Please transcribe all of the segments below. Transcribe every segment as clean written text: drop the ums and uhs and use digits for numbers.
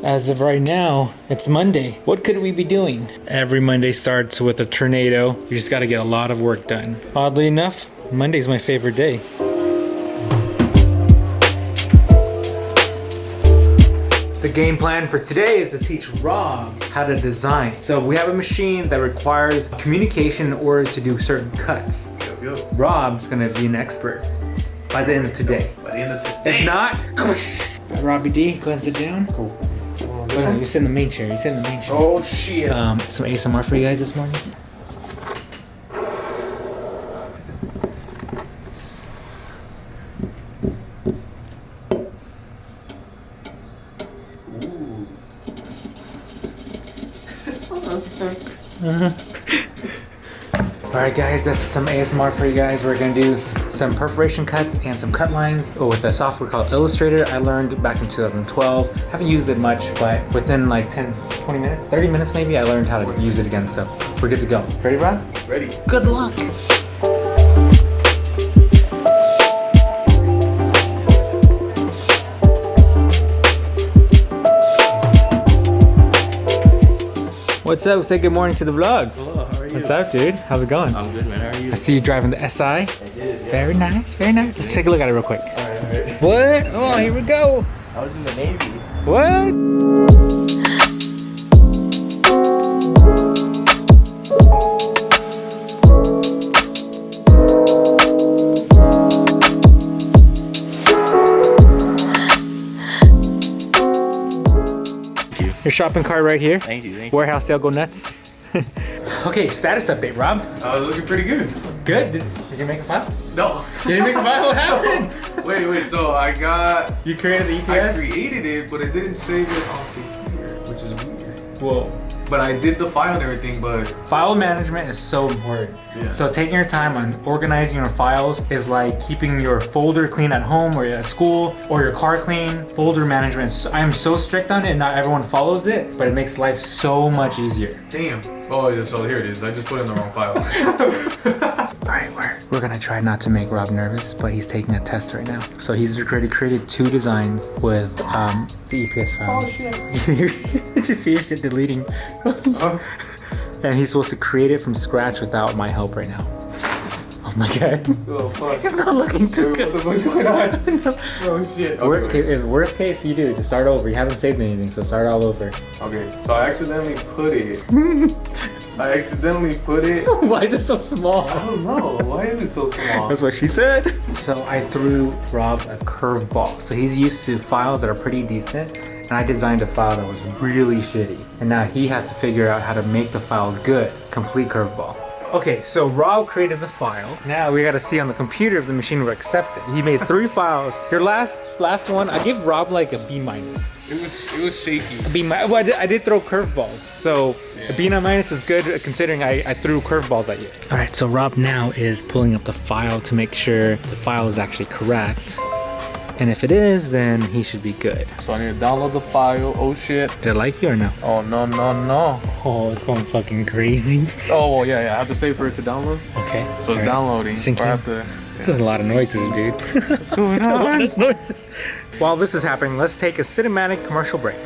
As of right now, it's Monday. What could we be doing? Every Monday starts with a tornado. You just gotta get a lot of work done. Oddly enough, Monday's my favorite day. The game plan for today is to teach Rob how to design. So we have a machine that requires communication in order to do certain cuts. Rob's gonna be an expert by the end of today. If not, Robbie D, go ahead and sit down. Cool. You sit in the main chair. You sit in the main chair. Oh shit. Some ASMR for you guys this morning. Alright guys, just some ASMR for you guys. We're gonna do some perforation cuts and some cut lines with a software called Illustrator. I learned back in 2012. Haven't used it much, but within like 10, 20 minutes, 30 minutes maybe, I learned how to use it again. So we're good to go. Ready, Rob? Ready. Good luck. What's up? Say good morning to the vlog. Hello, how are you? What's up, dude? How's it going? I'm good, man. How are you? I see you driving the SI. I did, yeah. Very nice, very nice. Let's take a look at it real quick. Alright. What? Oh, here we go. I was in the Navy. What? Your shopping cart right here. Thank you, thank you. Warehouse sale, go nuts. Okay, status update, Rob. Looking pretty good. Good. Did you make a file? No. Did you make a file? What happened? Wait, so I got... You created the I EPS? created it, but it didn't save it onto here, which is weird. Whoa. But I did the file and everything, but... File management is so important. Yeah. So taking your time on organizing your files is like keeping your folder clean at home or at school or your car clean. Folder management, I'm so strict on it and not everyone follows it, but it makes life so much easier. Damn. Oh, so here it is. I just put it in the wrong file. All right, we're gonna try not to make Rob nervous, but he's taking a test right now. So he's created two designs with the EPS file. Oh shit. Did you see your shit deleting? And he's supposed to create it from scratch without my help right now. Oh my god. Oh fuck. It's not looking too good. What the fuck's going on? Oh shit. Okay, Worst case you do, just start over. You haven't saved anything, so start all over. Okay, so I accidentally put it. Why is it so small? I don't know. Why is it so small? That's what she said. So I threw Rob a curveball. So he's used to files that are pretty decent, and I designed a file that was really shitty. And now he has to figure out how to make the file good. Complete curveball. Okay, so Rob created the file. Now we gotta see on the computer if the machine will accept it. He made 3 files. Your last one, I give Rob like a B minus. It was shaky. Well, I did throw curveballs, so a B minus is good considering I threw curveballs at you. All right, so Rob now is pulling up the file to make sure the file is actually correct. And if it is, then he should be good. So I need to download the file. Oh shit. Did it like you or no? Oh no. Oh, it's going fucking crazy. Oh well, yeah. I have to save for it to download. Okay. So it's downloading. Sync I in. have to. This is a lot of noises, dude. What's going It's a lot on? of noises. While this is happening, let's take a cinematic commercial break.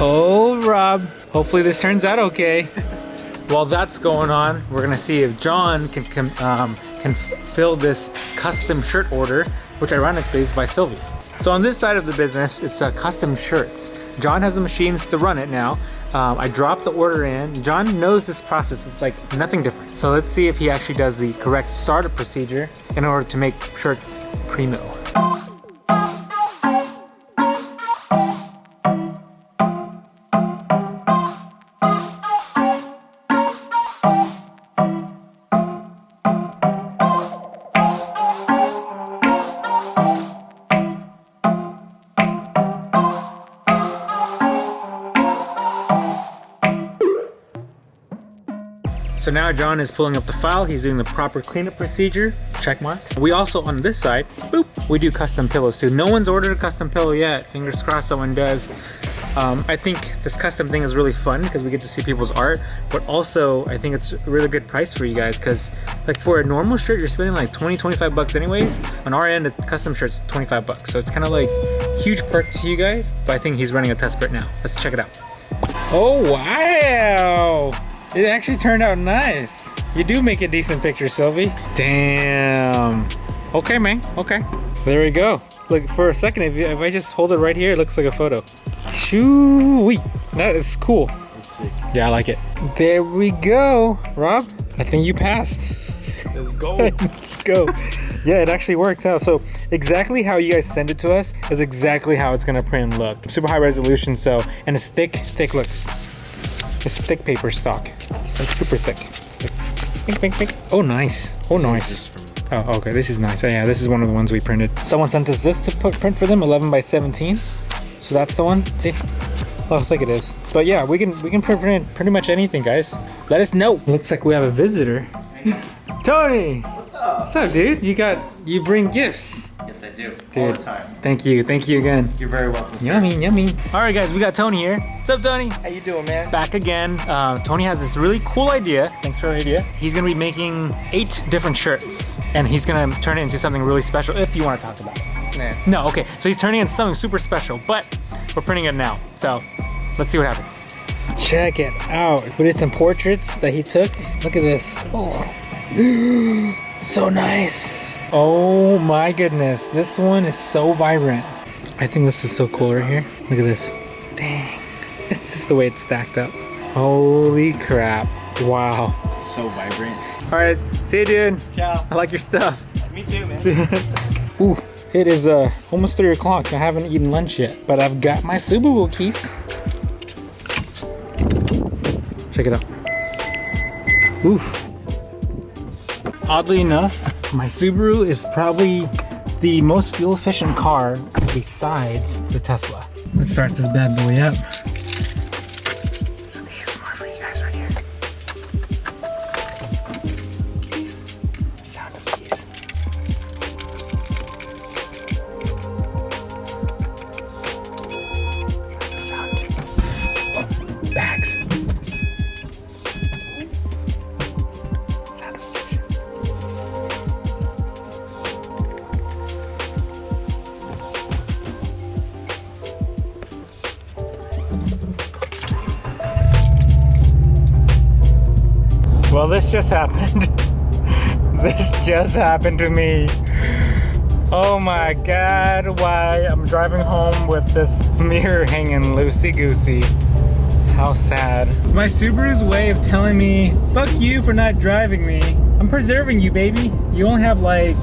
Oh, Rob. Hopefully this turns out okay. While that's going on, we're gonna see if John can fill this custom shirt order, which ironically is by Sylvie. So on this side of the business, it's custom shirts. John has the machines to run it now. I dropped the order in. John knows this process. It's like nothing different. So let's see if he actually does the correct startup procedure in order to make shirts primo. So now John is pulling up the file. He's doing the proper cleanup procedure, check marks. We also on this side, boop, we do custom pillows too. No one's ordered a custom pillow yet. Fingers crossed someone does. I think this custom thing is really fun because we get to see people's art, but also I think it's a really good price for you guys because like for a normal shirt, you're spending like 20-25 bucks anyways. On our end, a custom shirt's 25 bucks. So it's kind of like huge perk to you guys, but I think he's running a test print now. Let's check it out. Oh, wow. It actually turned out nice. You do make a decent picture, Sylvie. Damn. Okay, man, okay. There we go. Look, for a second, if I just hold it right here, it looks like a photo. Shoo-wee. That is cool. That's sick. Yeah, I like it. There we go. Rob, I think you passed. Let's go. Let's go. Yeah, it actually works out. So exactly how you guys send it to us is exactly how it's gonna print and look. Super high resolution, so, and it's thick, look. It's thick paper stock. It's super thick. Thick. Oh, nice. Oh, nice. Oh, okay, this is nice. Oh, yeah, this is one of the ones we printed. Someone sent us this to print for them, 11 by 17. So that's the one. See? Oh, I think it is. But yeah, we can print pretty much anything, guys. Let us know. Looks like we have a visitor. Tony! What's up? What's up, dude? You bring gifts. Yes, I do. Dude, all the time. Thank you again. You're very welcome. Sir. Yummy. All right, guys, we got Tony here. What's up, Tony? How you doing, man? Back again. Tony has this really cool idea. Thanks for the idea. He's gonna be making 8 different shirts, and he's gonna turn it into something really special. If you want to talk about it. Nah. No, okay. So he's turning it into something super special, but we're printing it now. So let's see what happens. Check it out. We did some portraits that he took. Look at this. Oh, so nice. Oh my goodness. This one is so vibrant. I think this is so cool right here. Look at this. Dang. It's just the way it's stacked up. Holy crap. Wow. It's so vibrant. All right. See you, dude. Ciao. I like your stuff. Me too, man. Ooh, it is almost 3 o'clock. I haven't eaten lunch yet, but I've got my Subaru keys. Check it out. Oof. Oddly enough, my Subaru is probably the most fuel efficient car besides the Tesla. Let's start this bad boy up. Some ASMR for you guys right here. Keys. Sound of keys. What's the sound? Oh, bags. Sound of station. Well, this just happened. This just happened to me. Oh my God, why I'm driving home with this mirror hanging loosey-goosey. How sad. It's my Subaru's way of telling me, fuck you for not driving me. I'm preserving you, baby. You only have like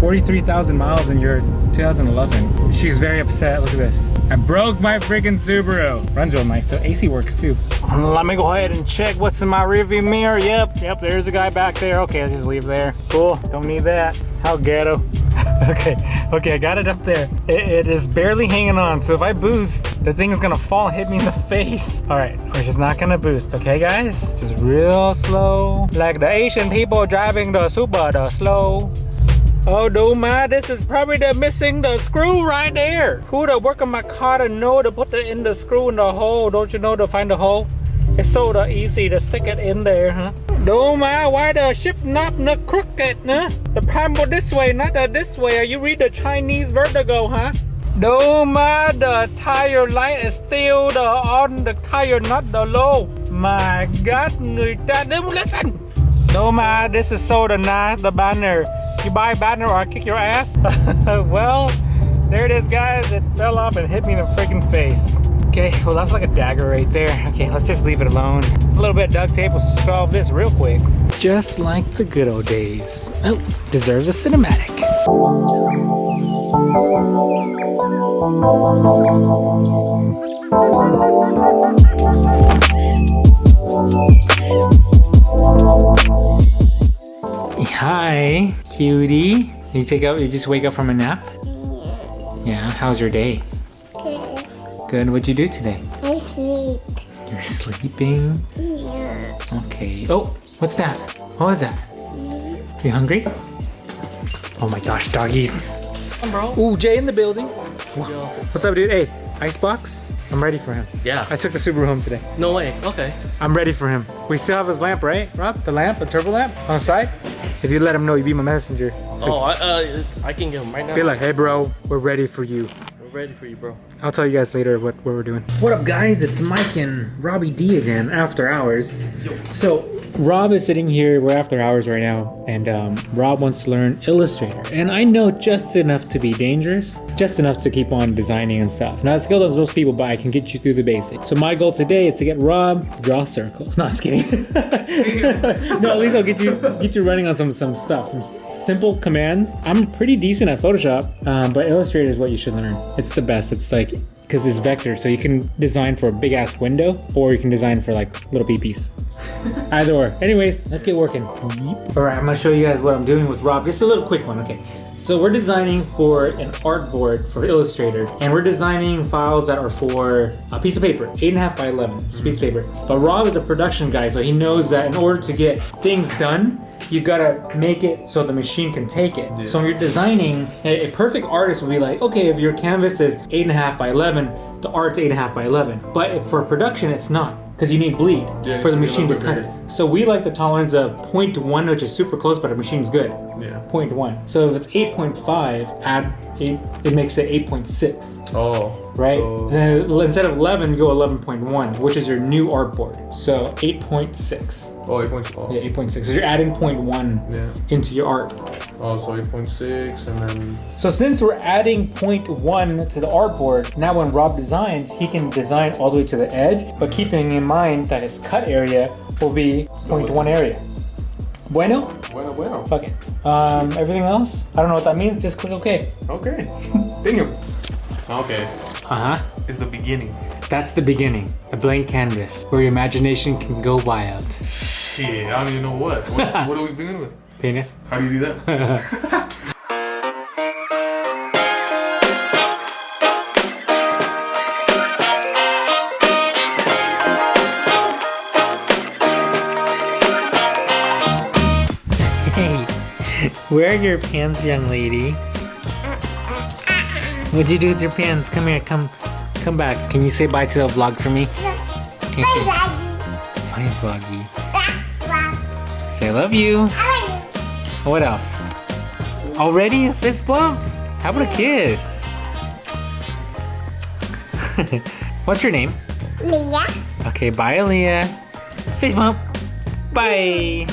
43,000 miles in your 2011. She's very upset. Look at this. I broke my freaking Subaru. Runs real nice. The AC works too. Let me go ahead and check what's in my rearview mirror. Yep, there's a guy back there. Okay, I'll just leave there. Cool, don't need that. How ghetto. Okay, I got it up there. It is barely hanging on, so if I boost, the thing is gonna fall and hit me in the face. All right, we're just not gonna boost, okay guys? Just real slow. Like the Asian people driving the super slow. Oh, do my, this is probably the missing the screw right there. Who the work on my car to know to put it in the screw in the hole? Don't you know to find the hole? It's so easy to stick it in there, huh? Do my, why the ship not crooked, huh? The panel this way, not this way. You read the Chinese vertigo, huh? Do my, the tire light is still on the tire, not the low. My God, người ta don't listen. No man, this is so nice, the banner. You buy banner or I kick your ass? Well, there it is guys. It fell off and hit me in the freaking face. Okay, well that's like a dagger right there. Okay, let's just leave it alone. A little bit of duct tape will solve this real quick. Just like the good old days. Oh, deserves a cinematic. Hi, cutie. You just wake up from a nap? Yeah, how's your day? Good. Good, what'd you do today? I sleep. You're sleeping? Yeah. Okay. Oh, what's that? What was that? You hungry? Oh my gosh, doggies. Bro. Ooh, Jay in the building. What's up, dude? Hey, Icebox. I'm ready for him. Yeah. I took the Subaru home today. No way. Okay. I'm ready for him. We still have his lamp, right, Rob? The lamp, the turbo lamp on the side. If you let him know, you be my messenger. So I can get him right now. be like, hey, bro, we're ready for you. We're ready for you, bro. I'll tell you guys later what we're doing. What up, guys? It's Mike and Robbie D again, after hours. So Rob is sitting here. We're after hours right now, and Rob wants to learn Illustrator. And I know just enough to be dangerous, just enough to keep on designing and stuff. Not as skilled as most people, but I can get you through the basics. So my goal today is to get Rob to draw a circle. No, just kidding. No, at least I'll get you running on some stuff. Some simple commands. I'm pretty decent at Photoshop, but Illustrator is what you should learn. It's the best. It's like, because it's vector, so you can design for a big ass window, or you can design for like little peepees. Either or. Anyways, let's get working. All right, I'm gonna show you guys what I'm doing with Rob. Just a little quick one, okay? So we're designing for an artboard for Illustrator, and we're designing files that are for a piece of paper, 8.5 by 11, piece of paper. But Rob is a production guy, so he knows that in order to get things done, you gotta make it so the machine can take it. Yeah. So when you're designing, a perfect artist would be like, okay, if your canvas is 8.5 by 11, the art's 8.5 by 11. But if for production, it's not, because you need bleed for the machine to cut it. So we like the tolerance of 0.1, which is super close, but our machine's good. Yeah. 0.1. So if it's 8.5, add 8, it makes it 8.6. Oh. Right? So... Then instead of 11, you go 11.1, which is your new artboard. So 8.6. Oh, 8.6. Oh. Yeah, 8.6. So you're adding 0.1 into your art. Oh, so 8.6 and then... So since we're adding 0.1 to the artboard, now when Rob designs, he can design all the way to the edge, but keeping in mind that his cut area will be 0.1 area. Bueno? Bueno. Fuck it. Everything else? I don't know what that means, just click OK. Okay. Damn. Okay. Uh-huh. It's the beginning. That's the beginning. A blank canvas where your imagination can go wild. Shit, I don't even know what. What are we beginning with? Penis. How do you do that? Hey, where are your pants, young lady? What'd you do with your pants? Come here, come back. Can you say bye to the vlog for me? Bye, Vloggy. Bye, vloggy. Bye. Say I love you. I love What else? Already a fist bump? How about a kiss? What's your name? you. Leah. Okay, bye, Aaliyah. Fist bump. Bye.